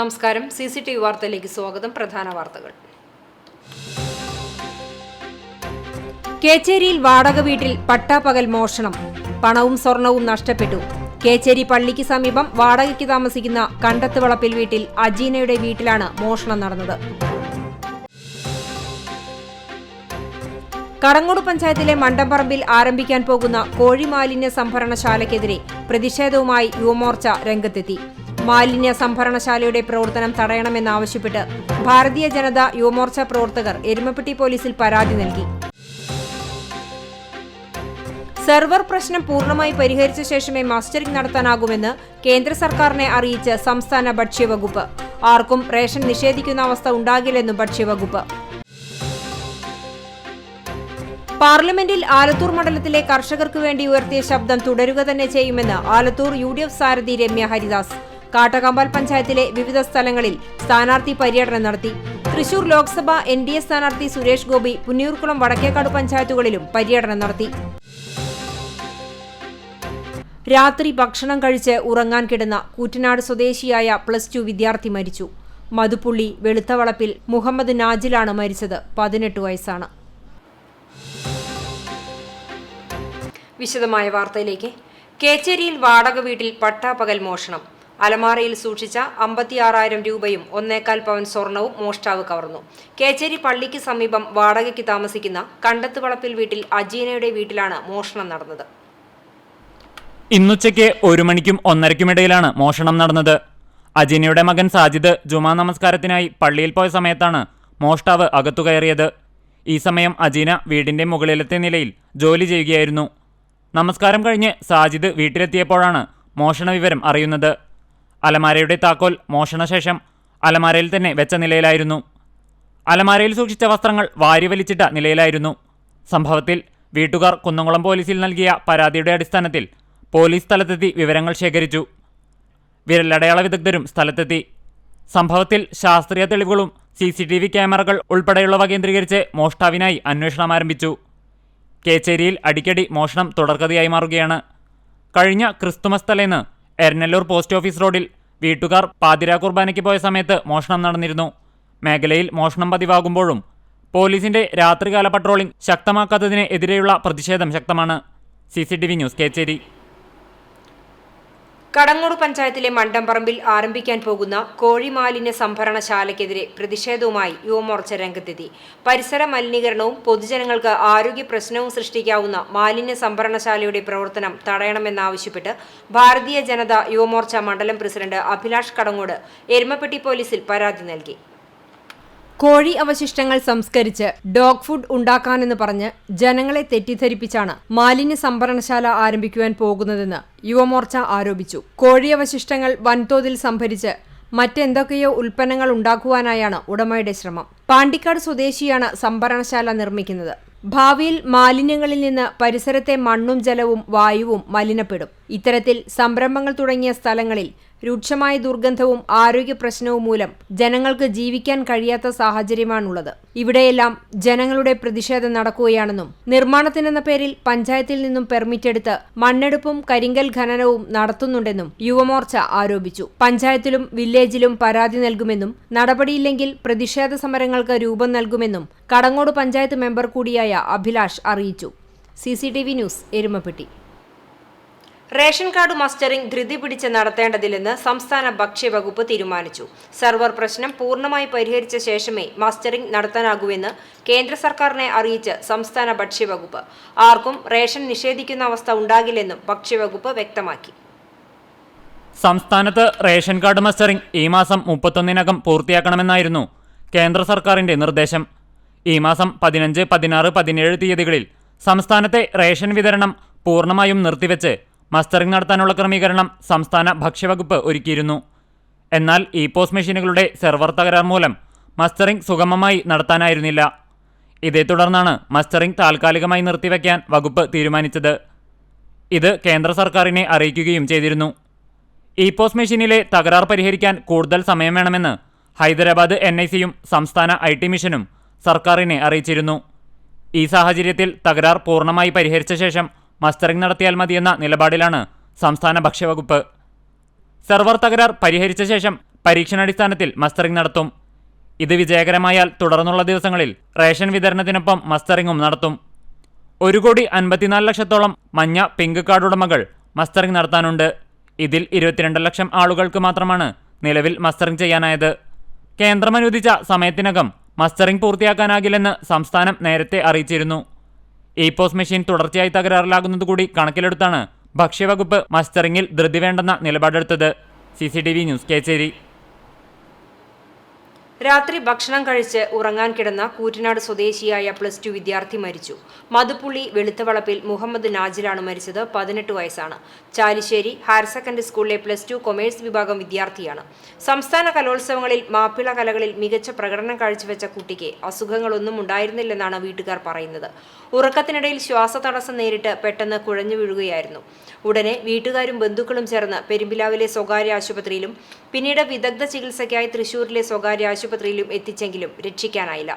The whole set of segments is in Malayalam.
നമസ്കാരം. CCTV വാർത്തയിലേക്ക് സ്വാഗതം. പ്രധാന വാർത്തകൾ. കേച്ചേരിയിൽ വാടക വീട്ടിൽ പട്ടാപ്പകൽ മോഷണം. പണവും സ്വർണവും നഷ്ടപ്പെട്ടു. കേച്ചേരി പള്ളിക്ക് സമീപം വാടകയ്ക്ക് താമസിക്കുന്ന കണ്ടത്ത് വളപ്പിൽ വീട്ടിൽ അജീനയുടെ വീട്ടിലാണ് മോഷണം നടന്നത്. കടങ്ങോട് പഞ്ചായത്തിലെ മണ്ടംപറമ്പിൽ ആരംഭിക്കാൻ പോകുന്ന കോഴി മാലിന്യ സംഭരണശാലയ്ക്കെതിരെ പ്രതിഷേധവുമായി യുവമോർച്ച രംഗത്തെത്തി. മാലിന്യ സംഭരണശാലയുടെ പ്രവർത്തനം തടയണമെന്നാവശ്യപ്പെട്ട് ഭാരതീയ ജനതാ യുവമോർച്ച പ്രവർത്തകർ എരുമപ്പെട്ടി പോലീസിൽ പരാതി നൽകി. സെർവർ പ്രശ്നം പൂർണ്ണമായി പരിഹരിച്ച ശേഷമേ മസ്റ്ററിംഗ് നടത്താനാകുമെന്ന് കേന്ദ്ര സർക്കാരിനെ അറിയിച്ച് സംസ്ഥാന ഭക്ഷ്യവകുപ്പ്. ആർക്കും റേഷൻ നിഷേധിക്കുന്ന അവസ്ഥ ഉണ്ടാകില്ലെന്നും ഭക്ഷ്യവകുപ്പ്. പാർലമെന്റിൽ ആലത്തൂർ മണ്ഡലത്തിലെ കർഷകർക്ക് വേണ്ടി ഉയർത്തിയ ശബ്ദം തുടരുക തന്നെ ചെയ്യുമെന്ന് ആലത്തൂർ UDF സാരഥി രമ്യ ഹരിദാസ്. കാട്ടകമ്പാൽ പഞ്ചായത്തിലെ വിവിധ സ്ഥലങ്ങളിൽ സ്ഥാനാർത്ഥി പര്യടനം നടത്തി. തൃശൂർ ലോക്സഭ NDA സ്ഥാനാർത്ഥി സുരേഷ് ഗോപി പുന്നിയൂർക്കുളം വടക്കേക്കാട് പഞ്ചായത്തുകളിലും പര്യടനം നടത്തി. രാത്രി ഭക്ഷണം കഴിച്ച് ഉറങ്ങാൻ കിടന്ന കൂറ്റനാട് സ്വദേശിയായ +2 വിദ്യാർത്ഥി മരിച്ചു. മധുപ്പുള്ളി വെളുത്തവളപ്പിൽ മുഹമ്മദ് നാജിലാണ് മരിച്ചത്. 18 വയസ്സാണ്. വിശദമായ വാർത്തയിലേക്ക്. കേച്ചേരിയിൽ വാടക വീട്ടിൽ പട്ടാപ്പകൽ മോഷണം. അലമാറയിൽ സൂക്ഷിച്ച 56,000 രൂപയും 1.25 പവൻ സ്വർണവും മോഷ്ടാവ് കവർന്നു. കേച്ചേരി പള്ളിക്ക് സമീപം വാടകയ്ക്ക് താമസിക്കുന്ന കണ്ടത്ത് വളപ്പിൽ വീട്ടിൽ അജീനയുടെ വീട്ടിലാണ് മോഷണം നടന്നത്. ഇന്നുച്ചയ്ക്ക് 1 മണിക്കും 1:30 മോഷണം നടന്നത്. അജീനയുടെ മകൻ സാജിദ് ജുമാ നമസ്കാരത്തിനായി പള്ളിയിൽ പോയ സമയത്താണ് മോഷ്ടാവ് അകത്തു കയറിയത്. ഈ സമയം അജീന വീടിന്റെ മുകളിലത്തെ നിലയിൽ ജോലി ചെയ്യുകയായിരുന്നു. നമസ്കാരം കഴിഞ്ഞ് സാജിദ് വീട്ടിലെത്തിയപ്പോഴാണ് മോഷണ വിവരം അറിയുന്നത്. അലമാരയുടെ താക്കോൽ മോഷണശേഷം അലമാരയിൽ തന്നെ വെച്ച നിലയിലായിരുന്നു. അലമാരയിൽ സൂക്ഷിച്ച വസ്ത്രങ്ങൾ വാരിവലിച്ചിട്ട നിലയിലായിരുന്നു. സംഭവത്തിൽ വീട്ടുകാർ കുന്നംകുളം പോലീസിൽ നൽകിയ പരാതിയുടെ അടിസ്ഥാനത്തിൽ പോലീസ് സ്ഥലത്തെത്തി വിവരങ്ങൾ ശേഖരിച്ചു. വിരലടയാള വിദഗ്ധരും സ്ഥലത്തെത്തി. സംഭവത്തിൽ ശാസ്ത്രീയ തെളിവുകളും CCTV ക്യാമറകൾ ഉൾപ്പെടെയുള്ളവ കേന്ദ്രീകരിച്ച് മോഷ്ടാവിനായി അന്വേഷണം ആരംഭിച്ചു. കേച്ചേരിയിൽ അടിക്കടി മോഷണം തുടർക്കഥയായി മാറുകയാണ്. കഴിഞ്ഞ ക്രിസ്തുമസ് തലേന്ന് എരനല്ലൂർ പോസ്റ്റ് ഓഫീസ് റോഡിൽ വീട്ടുകാർ പാതിരാ കുർബാനയ്ക്ക് പോയ സമയത്ത് മോഷണം നടന്നിരുന്നു. മേഖലയിൽ മോഷണം പതിവാകുമ്പോഴും പോലീസിന്റെ രാത്രികാല പട്രോളിംഗ് ശക്തമാക്കാത്തതിന് എതിരെയുള്ള പ്രതിഷേധം ശക്തമാണ്. CCTV news, Kecheri. കടങ്ങോട് പഞ്ചായത്തിലെ മണ്ടംപറമ്പിൽ ആരംഭിക്കാൻ പോകുന്ന കോഴി മാലിന്യ സംഭരണശാലയ്ക്കെതിരെ പ്രതിഷേധവുമായി യുവമോർച്ച രംഗത്തെത്തി. പരിസര മലിനീകരണവും പൊതുജനങ്ങൾക്ക് ആരോഗ്യ പ്രശ്നവും സൃഷ്ടിക്കാവുന്ന മാലിന്യ സംഭരണശാലയുടെ പ്രവർത്തനം തടയണമെന്നാവശ്യപ്പെട്ട് ഭാരതീയ ജനതാ യുവമോർച്ച മണ്ഡലം പ്രസിഡന്റ് അഭിലാഷ് കടങ്ങോട് എരുമപ്പെട്ടി പോലീസിൽ പരാതി നൽകി. കോഴി അവശിഷ്ടങ്ങൾ സംസ്കരിച്ച് ഡോഗ് ഫുഡ് ഉണ്ടാക്കാനെന്ന് പറഞ്ഞ് ജനങ്ങളെ തെറ്റിദ്ധരിപ്പിച്ചാണ് മാലിന്യ സംഭരണശാല ആരംഭിക്കുവാൻ പോകുന്നതെന്ന് യുവമോർച്ച ആരോപിച്ചു. കോഴി അവശിഷ്ടങ്ങൾ വൻതോതിൽ സംഭരിച്ച് മറ്റെന്തൊക്കെയോ ഉൽപ്പന്നങ്ങൾ ഉണ്ടാക്കുവാനായാണ് ഉടമയുടെ ശ്രമം. പാണ്ടിക്കാട് സ്വദേശിയാണ് സംഭരണശാല നിർമ്മിക്കുന്നത്. ഭാവിയിൽ മാലിന്യങ്ങളിൽ നിന്ന് പരിസരത്തെ മണ്ണും ജലവും വായുവും മലിനപ്പെടും. ഇത്തരത്തിൽ സംരംഭങ്ങൾ തുടങ്ങിയ സ്ഥലങ്ങളിൽ രൂക്ഷമായ ദുർഗന്ധവും ആരോഗ്യ പ്രശ്നവും മൂലം ജനങ്ങൾക്ക് ജീവിക്കാൻ കഴിയാത്ത സാഹചര്യമാണുള്ളത്. ഇവിടെയെല്ലാം ജനങ്ങളുടെ പ്രതിഷേധം നടക്കുകയാണെന്നും നിർമ്മാണത്തിനെന്ന പേരിൽ പഞ്ചായത്തിൽ നിന്നും പെർമിറ്റ് എടുത്ത് മണ്ണെടുപ്പും കരിങ്കൽ ഖനനവും നടത്തുന്നുണ്ടെന്നും യുവമോർച്ച ആരോപിച്ചു. പഞ്ചായത്തിലും വില്ലേജിലും പരാതി നൽകുമെന്നും നടപടിയില്ലെങ്കിൽ പ്രതിഷേധ സമരങ്ങൾക്ക് രൂപം നൽകുമെന്നും കടങ്ങോട് പഞ്ചായത്ത് മെമ്പർ കൂടിയായ അഭിലാഷ് അറിയിച്ചു. CCTV news, Erumapetty. Ration card mustering ധൃതി പിടിച്ച് നടത്തേണ്ടതില്ലെന്ന് സംസ്ഥാന ഭക്ഷ്യവകുപ്പ് തീരുമാനിച്ചു. സെർവർ പ്രശ്നം പൂർണ്ണമായി പരിഹരിച്ച ശേഷമേ മസ്റ്ററിംഗ് നടത്താനാകൂവെന്ന് കേന്ദ്ര സർക്കാരിനെ അറിയിച്ച് സംസ്ഥാന ഭക്ഷ്യവകുപ്പ്. ആർക്കും റേഷൻ നിഷേധിക്കുന്ന അവസ്ഥ ഉണ്ടാകില്ലെന്നും ഭക്ഷ്യവകുപ്പ് വ്യക്തമാക്കി. സംസ്ഥാനത്ത് റേഷൻ കാർഡ് മസ്റ്ററിംഗ് ഈ മാസം 31-നകം പൂർത്തിയാക്കണമെന്നായിരുന്നു കേന്ദ്ര സർക്കാരിന്റെ നിർദ്ദേശം. ഈ മാസം 15, 16, 17 തീയതികളിൽ സംസ്ഥാനത്തെ റേഷൻ വിതരണം പൂർണ്ണമായും നിർത്തിവെച്ച് മസ്റ്ററിംഗ് നടത്താനുള്ള ക്രമീകരണം സംസ്ഥാന ഭക്ഷ്യവകുപ്പ് ഒരുക്കിയിരുന്നു. എന്നാൽ പോസ്റ്റ് മെഷീനുകളുടെ സെർവർ തകരാർ മൂലം മസ്റ്ററിംഗ് സുഗമമായി നടത്താനായിരുന്നില്ല. ഇതേ തുടർന്നാണ് മസ്റ്ററിംഗ് താൽക്കാലികമായി നിർത്തിവെക്കാൻ വകുപ്പ് തീരുമാനിച്ചത്. ഇത് കേന്ദ്ര സർക്കാരിനെ അറിയിക്കുകയും ചെയ്തിരുന്നു. പോസ്റ്റ് മെഷീനിലെ തകരാർ പരിഹരിക്കാൻ കൂടുതൽ സമയം വേണമെന്ന് ഹൈദരാബാദ് NICയും സംസ്ഥാന IT മിഷനും സർക്കാരിനെ അറിയിച്ചിരുന്നു. ഈ സാഹചര്യത്തിൽ തകരാർ പൂർണ്ണമായി പരിഹരിച്ച ശേഷം മസ്റ്ററിംഗ് നടത്തിയാൽ മതിയെന്ന നിലപാടിലാണ് സംസ്ഥാന ഭക്ഷ്യവകുപ്പ്. സെർവർ തകരാർ പരിഹരിച്ച ശേഷം പരീക്ഷണാടിസ്ഥാനത്തിൽ മസ്റ്ററിംഗ് നടത്തും. ഇത് വിജയകരമായാൽ തുടർന്നുള്ള ദിവസങ്ങളിൽ റേഷൻ വിതരണത്തിനൊപ്പം മസ്റ്ററിംഗും നടത്തും. 1,54,00,000 മഞ്ഞ പിങ്ക് കാർഡ് ഉടമകൾ മസ്റ്ററിംഗ് നടത്താനുണ്ട്. ഇതിൽ 22 ലക്ഷം ആളുകൾക്ക് മാത്രമാണ് നിലവിൽ മസ്റ്ററിംഗ് ചെയ്യാനായത്. കേന്ദ്രം അനുവദിച്ച സമയത്തിനകം മസ്റ്ററിംഗ് പൂർത്തിയാക്കാനാകില്ലെന്ന് സംസ്ഥാനം നേരത്തെ അറിയിച്ചിരുന്നു. ഇ-പോസ് മെഷീൻ തുടർച്ചയായി തകരാറിലാകുന്നതുകൂടി കണക്കിലെടുത്താണ് ഭക്ഷ്യവകുപ്പ് മസ്റ്ററിംഗിൽ ധൃതി വേണ്ടെന്ന നിലപാടെടുത്തത്. CCTV news, Kechery. രാത്രി ഭക്ഷണം കഴിച്ച് ഉറങ്ങാൻ കിടന്ന കൂറ്റനാട് സ്വദേശിയായ +2 വിദ്യാർത്ഥി മരിച്ചു. മതുപ്പുള്ളി വെളുത്തവളപ്പിൽ മുഹമ്മദ് നാജിലാണ് മരിച്ചത്. 18 വയസ്സാണ്. ചാലിശ്ശേരി ഹയർ സെക്കൻഡറി സ്കൂളിലെ +2 കൊമേഴ്സ് വിഭാഗം വിദ്യാർത്ഥിയാണ്. സംസ്ഥാന കലോത്സവങ്ങളിൽ മാപ്പിള കലകളിൽ മികച്ച പ്രകടനം കാഴ്ചവെച്ച കുട്ടിക്ക് അസുഖങ്ങളൊന്നും ഉണ്ടായിരുന്നില്ലെന്നാണ് വീട്ടുകാർ പറയുന്നത്. ഉറക്കത്തിനിടയിൽ ശ്വാസതടസ്സം നേരിട്ട് പെട്ടെന്ന് കുഴഞ്ഞു വീഴുകയായിരുന്നു. ഉടനെ വീട്ടുകാരും ബന്ധുക്കളും ചേർന്ന് പെരുമ്പിലാവിലെ സ്വകാര്യ ആശുപത്രിയിലും പിന്നീട് വിദഗ്ധ ചികിത്സയ്ക്കായി തൃശൂരിലെ സ്വകാര്യ ആശുപത്രിയിലും എത്തിച്ചെങ്കിലും രക്ഷിക്കാനായില്ല.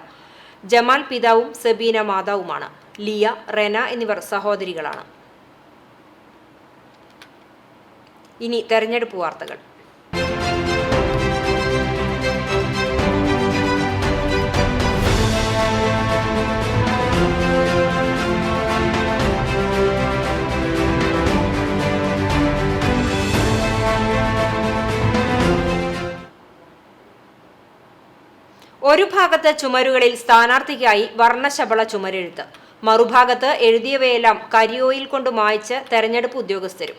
ജമാൽ പിതാവും സബീന മാതാവുമാണ്. ലിയ, റെന എന്നിവർ സഹോദരികളാണ്. ഇനി തെരഞ്ഞെടുപ്പ് വാർത്തകൾ. ഒരു ഭാഗത്ത് ചുമരുകളിൽ സ്ഥാനാർത്ഥിക്കായി വർണ്ണശബള ചുമരെഴുത്ത്, മറുഭാഗത്ത് എഴുതിയവയെല്ലാം കരിയോയിൽ കൊണ്ട് മായ്ച്ച് തെരഞ്ഞെടുപ്പ് ഉദ്യോഗസ്ഥരും.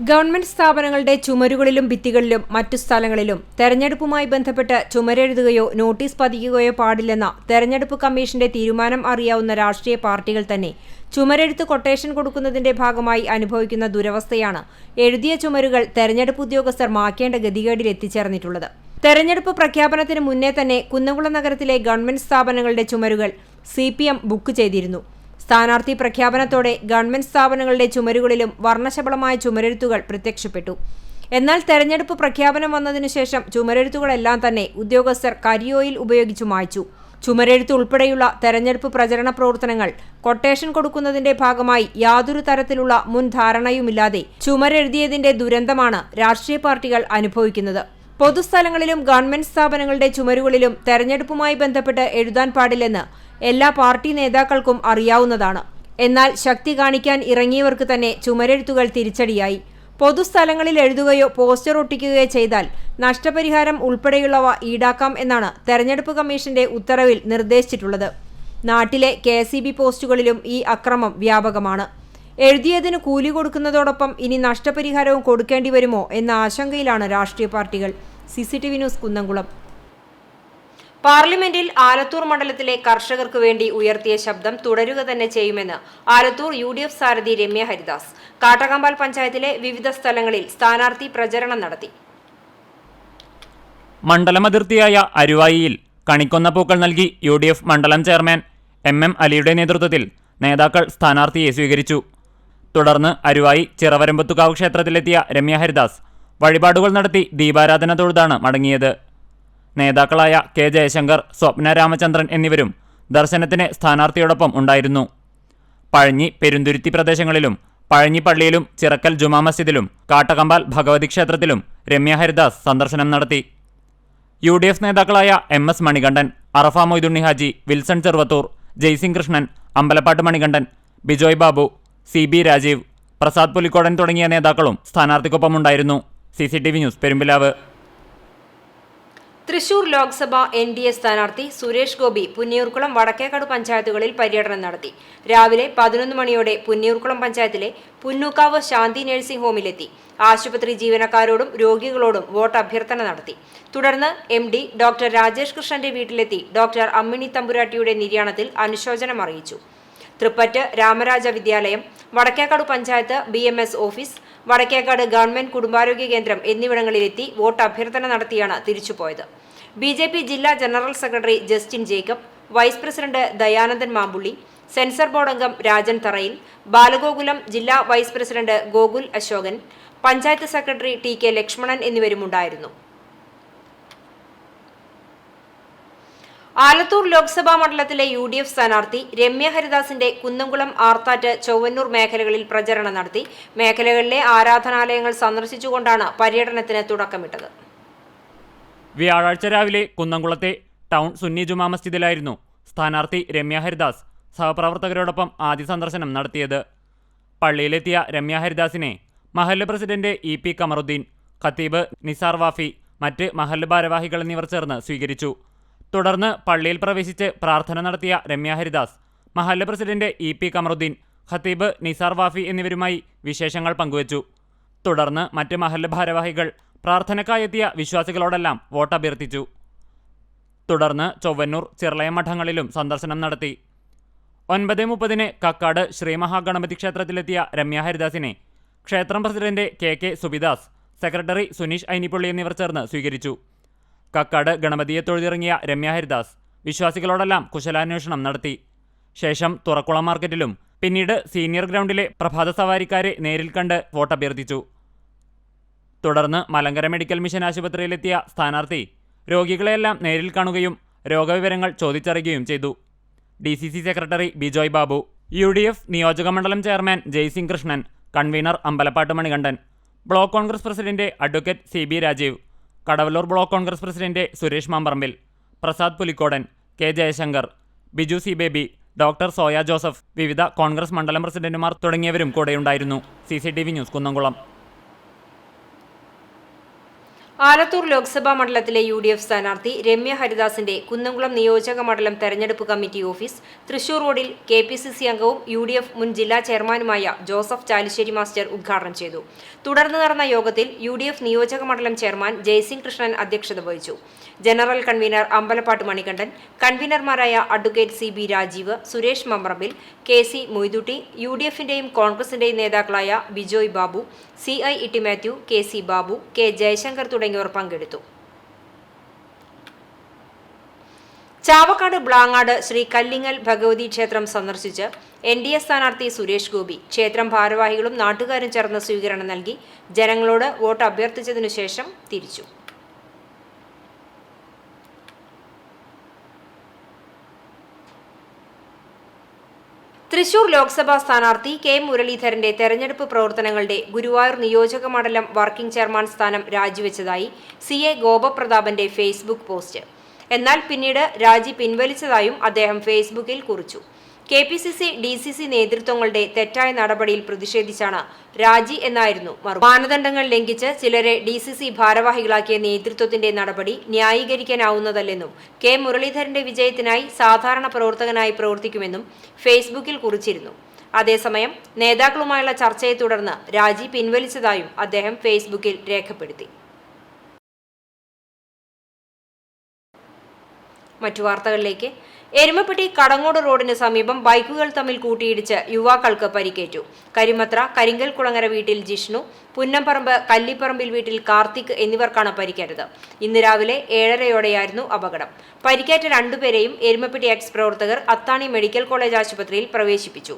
ഗവൺമെന്റ് സ്ഥാപനങ്ങളുടെ ചുമരുകളിലും ഭിത്തികളിലും മറ്റു സ്ഥലങ്ങളിലും തെരഞ്ഞെടുപ്പുമായി ബന്ധപ്പെട്ട് ചുമരെഴുതുകയോ നോട്ടീസ് പതിക്കുകയോ പാടില്ലെന്ന തെരഞ്ഞെടുപ്പ് കമ്മീഷന്റെ തീരുമാനം അറിയാവുന്ന രാഷ്ട്രീയ പാർട്ടികൾ തന്നെ ചുമരെഴുത്ത് കൊട്ടേഷൻ കൊടുക്കുന്നതിന്റെ ഭാഗമായി അനുഭവിക്കുന്ന ദുരവസ്ഥയാണ് എഴുതിയ ചുമരുകൾ തെരഞ്ഞെടുപ്പ് ഉദ്യോഗസ്ഥർ മാക്കേണ്ട ഗതികേടിൽ എത്തിച്ചേർന്നിട്ടുള്ളത്. തെരഞ്ഞെടുപ്പ് പ്രഖ്യാപനത്തിന് മുന്നേ തന്നെ കുന്നംകുളം നഗരത്തിലെ ഗവൺമെന്റ് സ്ഥാപനങ്ങളുടെ ചുമരുകൾ CPM ബുക്ക് ചെയ്തിരുന്നു. സ്ഥാനാർത്ഥി പ്രഖ്യാപനത്തോടെ ഗവൺമെന്റ് സ്ഥാപനങ്ങളുടെ ചുമരുകളിലും വർണ്ണശബളമായ ചുമരെഴുത്തുകൾ പ്രത്യക്ഷപ്പെട്ടു. എന്നാൽ തെരഞ്ഞെടുപ്പ് പ്രഖ്യാപനം വന്നതിനുശേഷം ചുമരെഴുത്തുകളെല്ലാം തന്നെ ഉദ്യോഗസ്ഥർ കരിയോയിൽ ഉപയോഗിച്ചു മായ്ച്ചു. ചുമരെഴുത്ത് ഉൾപ്പെടെയുള്ള തെരഞ്ഞെടുപ്പ് പ്രചരണ പ്രവർത്തനങ്ങൾ കൊട്ടേഷൻ കൊടുക്കുന്നതിന്റെ ഭാഗമായി യാതൊരു തരത്തിലുള്ള മുൻ ധാരണയുമില്ലാതെ ചുമരെഴുതിയതിന്റെ ദുരന്തമാണ് രാഷ്ട്രീയ പാർട്ടികൾ അനുഭവിക്കുന്നത്. പൊതുസ്ഥലങ്ങളിലും ഗവൺമെന്റ് സ്ഥാപനങ്ങളുടെ ചുമരുകളിലും തെരഞ്ഞെടുപ്പുമായി ബന്ധപ്പെട്ട് എഴുതാൻ പാടില്ലെന്ന് എല്ലാ പാർട്ടി നേതാക്കൾക്കും അറിയാവുന്നതാണ്. എന്നാൽ ശക്തി കാണിക്കാൻ ഇറങ്ങിയവർക്ക് തന്നെ ചുമരെഴുത്തുകൾ തിരിച്ചടിയായി. പൊതുസ്ഥലങ്ങളിൽ എഴുതുകയോ പോസ്റ്റർ ഒട്ടിക്കുകയോ ചെയ്താൽ നഷ്ടപരിഹാരം ഉൾപ്പെടെയുള്ളവ ഈടാക്കാം എന്നാണ് തെരഞ്ഞെടുപ്പ് കമ്മീഷന്റെ ഉത്തരവിൽ നിർദ്ദേശിച്ചിട്ടുള്ളത്. നാട്ടിലെ KSEB പോസ്റ്റുകളിലും ഈ അക്രമം വ്യാപകമാണ്. എഴുതിയതിന് കൂലി കൊടുക്കുന്നതോടൊപ്പം ഇനി നഷ്ടപരിഹാരവും കൊടുക്കേണ്ടി വരുമോ എന്ന ആശങ്കയിലാണ് രാഷ്ട്രീയ പാർട്ടികൾ. CCTV news, Kunnamkulam. പാർലമെന്റിൽ ആലത്തൂർ മണ്ഡലത്തിലെ കർഷകർക്ക് വേണ്ടി ഉയർത്തിയ ശബ്ദം തുടരുക തന്നെ ചെയ്യുമെന്ന് ആലത്തൂർ UDF സാരഥി രമ്യ ഹരിദാസ് കാട്ടകമ്പാൽ പഞ്ചായത്തിലെ വിവിധ സ്ഥലങ്ങളിൽ സ്ഥാനാർത്ഥി പ്രചരണം നടത്തി. മണ്ഡലമതിർത്തിയായ അരുവായിയിൽ കണിക്കൊന്ന പൂക്കൾ നൽകി UDF മണ്ഡലം ചെയർമാൻ MM അലിയുടെ നേതൃത്വത്തിൽ നേതാക്കൾ സ്ഥാനാർത്ഥിയെ സ്വീകരിച്ചു. തുടർന്ന് അരുവായി ചിറവരമ്പത്തുകാവ് ക്ഷേത്രത്തിലെത്തിയ രമ്യ ഹരിദാസ് വഴിപാടുകൾ നടത്തി ദീപാരാധന തൊഴുതാണ് മടങ്ങിയത്. നേതാക്കളായ K ജയശങ്കർ, സ്വപ്ന രാമചന്ദ്രൻ എന്നിവരും ദർശനത്തിന് സ്ഥാനാർത്ഥിയോടൊപ്പം ഉണ്ടായിരുന്നു. പഴഞ്ഞി, പെരുന്തുരുത്തി പ്രദേശങ്ങളിലും പഴഞ്ഞി പള്ളിയിലും ചിറക്കൽ ജുമാ മസ്ജിദിലും കാട്ടകമ്പാൽ ഭഗവതി ക്ഷേത്രത്തിലും രമ്യ ഹരിദാസ് സന്ദർശനം നടത്തി. UDF നേതാക്കളായ MS മണികണ്ഠൻ, അറഫ മൊയ്തുണ്ണി ഹാജി, വിൽസൺ ചെറുവത്തൂർ, ജയ്സിംഗ് കൃഷ്ണൻ, അമ്പലപ്പാട്ട് മണികണ്ഠൻ, ബിജോയ് ബാബു, CB രാജീവ്, പ്രസാദ് പുലിക്കോടൻ തുടങ്ങിയ നേതാക്കളും സ്ഥാനാർത്ഥിക്കൊപ്പമുണ്ടായിരുന്നു. CCTV news, Perumpilavu. Thrissur Lok Sabha NDA സ്ഥാനാർത്ഥി സുരേഷ് ഗോപി പുന്നിയൂർക്കുളം വടക്കേക്കാട് പഞ്ചായത്തുകളിൽ പര്യടനം നടത്തി. രാവിലെ 11 മണിയോടെ പുന്നിയൂർക്കുളം പഞ്ചായത്തിലെ പുന്നൂക്കാവ് ശാന്തി നഴ്സിംഗ് ഹോമിലെത്തി ആശുപത്രി ജീവനക്കാരോടും രോഗികളോടും വോട്ട് അഭ്യർത്ഥന നടത്തി. തുടർന്ന് MD ഡോക്ടർ രാജേഷ് കൃഷ്ണന്റെ വീട്ടിലെത്തി ഡോക്ടർ അമ്മിണി തമ്പുരാട്ടിയുടെ നിര്യാണത്തിൽ അനുശോചനം അറിയിച്ചു. Thrippattu Ramaraja Vidyalayam, Vadakkekad panchayat BMS office, Vadakkekad government കുടുംബാരോഗ്യ കേന്ദ്രം എന്നിവിടങ്ങളിലെത്തി വോട്ട് അഭ്യർത്ഥന നടത്തിയാണ് തിരിച്ചുപോയത്. BJP ജില്ലാ general secretary Justin Jacob, vice president Dayanandan Mampully, censor board അംഗം രാജൻ തറയിൽ, ബാലഗോകുലം ജില്ലാ vice president Gokul Ashokan, panchayat secretary TK Lakshmanan എന്നിവരുമുണ്ടായിരുന്നു. ആലത്തൂർ ലോക്സഭാ മണ്ഡലത്തിലെ UDF സ്ഥാനാർത്ഥി രമ്യ ഹരിദാസിന്റെ കുന്നംകുളം, ആർത്താറ്റ്, ചൊവ്വന്നൂർ മേഖലകളിൽ പ്രചരണം നടത്തി. മേഖലകളിലെ ആരാധനാലയങ്ങൾ സന്ദർശിച്ചുകൊണ്ടാണ് പര്യടനത്തിന് തുടക്കമിട്ടത്. വ്യാഴാഴ്ച രാവിലെ കുന്നംകുളത്തെ ടൗൺ സുന്നി ജുമാ മസ്ജിദിലായിരുന്നു സ്ഥാനാർത്ഥി രമ്യ ഹരിദാസ് സഹപ്രവർത്തകരോടൊപ്പം ആദ്യ സന്ദർശനം നടത്തിയത്. പള്ളിയിലെത്തിയ രമ്യ ഹരിദാസിനെ മഹല്ല് പ്രസിഡന്റ് EP കമറുദ്ദീൻ, ഖത്തീബ് നിസാർ വാഫി, മറ്റ് മഹല്ല് ഭാരവാഹികൾ എന്നിവർ ചേർന്ന് സ്വീകരിച്ചു. തുടർന്ന് പള്ളിയിൽ പ്രവേശിച്ച് പ്രാർത്ഥന നടത്തിയ രമ്യ ഹരിദാസ് മഹല്ല് പ്രസിഡന്റ് EP കമറുദ്ദീൻ, ഖത്തീബ് നിസാർ വാഫി എന്നിവരുമായി വിശേഷങ്ങൾ പങ്കുവച്ചു. തുടർന്ന് മറ്റ് മഹല്ല് ഭാരവാഹികൾ പ്രാർത്ഥനക്കായെത്തിയ വിശ്വാസികളോടെല്ലാം വോട്ട് അഭ്യർത്ഥിച്ചു. തുടർന്ന് ചൊവ്വന്നൂർ, ചിറളയം മഠങ്ങളിലും സന്ദർശനം നടത്തി. 9:30 കക്കാട് ശ്രീ മഹാഗണപതി ക്ഷേത്രത്തിലെത്തിയ രമ്യ ഹരിദാസിനെ ക്ഷേത്രം president KK Subidas, secretary Suneesh Ainippally എന്നിവർ ചേർന്ന് സ്വീകരിച്ചു. കക്കാട് ഗണപതിയെ തൊഴുതിറങ്ങിയ രമ്യ ഹരിദാസ് വിശ്വാസികളോടെല്ലാം കുശലാന്വേഷണം നടത്തി. ശേഷം തുറക്കുളം മാർക്കറ്റിലും പിന്നീട് സീനിയർ ഗ്രൗണ്ടിലെ പ്രഭാത സവാരിക്കാരെ നേരിൽ കണ്ട് വോട്ടഭ്യർത്ഥിച്ചു. തുടർന്ന് മലങ്കര മെഡിക്കൽ മിഷൻ ആശുപത്രിയിലെത്തിയ സ്ഥാനാർത്ഥി രോഗികളെയെല്ലാം നേരിൽ കാണുകയും രോഗവിവരങ്ങൾ ചോദിച്ചറിയുകയും ചെയ്തു. DCC secretary Bijoy Babu, UDF നിയോജകമണ്ഡലം chairman Jaisingh Krishnan, convener Ambalappattu Manikandan, block Congress president advocate CB Rajeev, Kadavallur block Congress president Suresh Mamparambil, Prasad Pulikkodan, K Jayashankar, Biju C Baby, doctor Soya Joseph, വിവിധ കോൺഗ്രസ് മണ്ഡലം പ്രസിഡന്റുമാർ തുടങ്ങിയവരും കൂടെയുണ്ടായിരുന്നു. CCTV news, Kunnamkulam. ആലത്തൂർ ലോക്സഭാ മണ്ഡലത്തിലെ UDF സ്ഥാനാർത്ഥി രമ്യ ഹരിദാസിന്റെ കുന്നംകുളം നിയോജക മണ്ഡലം തെരഞ്ഞെടുപ്പ് കമ്മിറ്റി ഓഫീസ് തൃശൂർ റോഡിൽ KPCC അംഗവും UDF മുൻ ജില്ലാ ചെയർമാനുമായ ജോസഫ് ചാലിശ്ശേരി മാസ്റ്റർ ഉദ്ഘാടനം ചെയ്തു. തുടർന്ന് നടന്ന യോഗത്തിൽ UDF നിയോജക മണ്ഡലം ചെയർമാൻ ജയ്സിംഗ് കൃഷ്ണൻ അധ്യക്ഷത വഹിച്ചു. ജനറൽ കൺവീനർ അമ്പലപ്പാട്ട് മണികണ്ഠൻ, കൺവീനർമാരായ advocate CB Rajeev, Suresh Mambrambil, KC Moythutty, UDFന്റെയും കോൺഗ്രസിന്റെയും നേതാക്കളായ ബിജോയ് ബാബു, CI ഇട്ടി മാത്യു, KC ബാബു, K ജയശങ്കർ തുടങ്ങിയവർ പങ്കെടുത്തു. ചാവക്കാട് ബ്ലാങ്ങാട് ശ്രീ കല്ലിങ്ങൽ ഭഗവതി ക്ഷേത്രം സന്ദർശിച്ച് NDA സ്ഥാനാർത്ഥി സുരേഷ് ഗോപി ക്ഷേത്രം ഭാരവാഹികളും നാട്ടുകാരും ചേർന്ന് സ്വീകരണം നൽകി ജനങ്ങളോട് വോട്ട് അഭ്യർത്ഥിച്ചതിനു ശേഷം തിരിച്ചു. തൃശൂർ ലോക്സഭാ സ്ഥാനാർത്ഥി K മുരളീധരന്റെ തെരഞ്ഞെടുപ്പ് പ്രവർത്തനങ്ങളുടെ ഗുരുവായൂർ നിയോജക മണ്ഡലം വർക്കിംഗ് ചെയർമാൻ സ്ഥാനം രാജിവെച്ചതായി CA ഗോപപ്രതാപന്റെ ഫേസ്ബുക്ക് പോസ്റ്റ്. എന്നാൽ പിന്നീട് രാജി പിൻവലിച്ചതായും അദ്ദേഹം ഫേസ്ബുക്കിൽ കുറിച്ചു. KPCC DCC നേതൃത്വങ്ങളുടെ തെറ്റായ നടപടിയിൽ പ്രതിഷേധിച്ചാണ് രാജി എന്നായിരുന്നു മറുപടി. മാനദണ്ഡങ്ങൾ ലംഘിച്ച് ചിലരെ DCC ഭാരവാഹികളാക്കിയ നേതൃത്വത്തിന്റെ നടപടി ന്യായീകരിക്കാനാവുന്നതല്ലെന്നും K മുരളീധരന്റെ വിജയത്തിനായി സാധാരണ പ്രവർത്തകനായി പ്രവർത്തിക്കുമെന്നും ഫേസ്ബുക്കിൽ കുറിച്ചിരുന്നു. അതേസമയം നേതാക്കളുമായുള്ള ചർച്ചയെ തുടർന്ന് രാജി പിൻവലിച്ചതായും അദ്ദേഹം ഫേസ്ബുക്കിൽ രേഖപ്പെടുത്തി. മറ്റു വാർത്തകളിലേക്ക്. എരുമപ്പെട്ടി കടങ്ങോട് റോഡിന് സമീപം ബൈക്കുകൾ തമ്മിൽ കൂട്ടിയിടിച്ച് യുവാക്കൾക്ക് പരിക്കേറ്റു. കരിമത്ര കരിങ്കൽകുളങ്ങര വീട്ടിൽ ജിഷ്ണു, പുന്നംപറമ്പ് കല്ലിപ്പറമ്പിൽ വീട്ടിൽ കാർത്തിക് എന്നിവർക്കാണ് പരിക്കേറ്റത്. ഇന്ന് രാവിലെ 7:30യോടെയായിരുന്നു അപകടം. പരിക്കേറ്റ രണ്ടുപേരെയും എരുമപ്പെട്ടി എക്സ് പ്രവർത്തകർ അത്താണി മെഡിക്കൽ കോളേജ് ആശുപത്രിയിൽ പ്രവേശിപ്പിച്ചു.